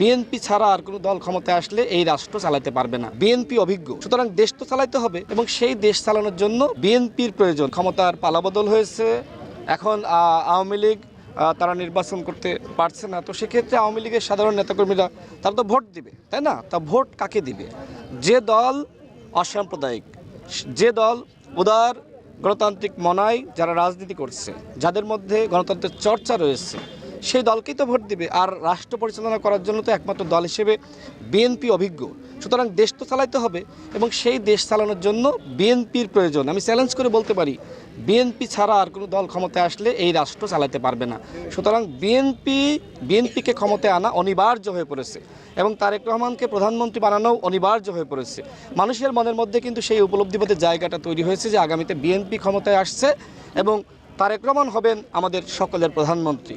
BNP ছাড়া আর কোনো দল ক্ষমতায় আসলে এই রাষ্ট্র চালাতে পারবে না। বিএনপি অভিজ্ঞ, সুতরাং দেশ তো চালাতে হবে এবং সেই দেশ চালানোর জন্য বিএনপির প্রয়োজন। ক্ষমতার পালাবদল হয়েছে, এখন আওয়ামী লীগ তারা নির্বাচন করতে পারছে না, তো সেক্ষেত্রে আওয়ামী লীগের সাধারণ নেতাকর্মীরা তারা তো ভোট দিবে, তাই না? তা ভোট কাকে দিবে? যে দল অসাম্প্রদায়িক, যে দল উদার গণতান্ত্রিক মনায় যারা রাজনীতি করছে, যাদের মধ্যে গণতন্ত্রের চর্চা রয়েছে, সেই দলকেই তো ভোট দিবে। আর রাষ্ট্র পরিচালনা করার জন্য তো একমাত্র দল হিসেবে বিএনপি অভিজ্ঞ, সুতরাং দেশ তো চালাইতে হবে এবং সেই দেশ চালানোর জন্য বিএনপির প্রয়োজন। আমি চ্যালেঞ্জ করে বলতে পারি, বিএনপি ছাড়া আর কোনো দল ক্ষমতায় আসলে এই রাষ্ট্র চালাতে পারবে না। সুতরাং বিএনপিকে ক্ষমতায় আনা অনিবার্য হয়ে পড়েছে এবং তারেক রহমানকে প্রধানমন্ত্রী বানানো অনিবার্য হয়ে পড়েছে। মানুষের মনের মধ্যে কিন্তু সেই উপলব্ধিবোধের জায়গাটা তৈরি হয়েছে যে আগামীতে বিএনপি ক্ষমতায় আসছে এবং তারেক রহমান হবেন আমাদের সকলের প্রধানমন্ত্রী।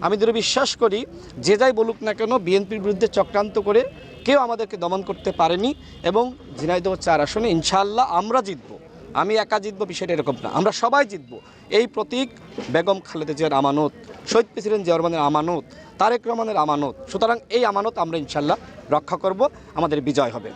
আমি দৃঢ় বিশ্বাস করি, যে যাই বলুক না কেন, বিএনপির বিরুদ্ধে চক্রান্ত করে কেউ আমাদেরকে দমন করতে পারেনি এবং ঝিনাইদহ ৪ আসনে ইনশাআল্লাহ আমরা জিতব। আমি একা জিতব বিষয়টা এরকম না, আমরা সবাই জিতব। এই প্রতীক বেগম খালেদা জিয়ার আমানত, শহীদ প্রেসিডেন্ট জিয়া রহমানের আমানত, তারেক রহমানের আমানত। সুতরাং এই আমানত আমরা ইনশাআল্লাহ রক্ষা করব, আমাদের বিজয় হবে।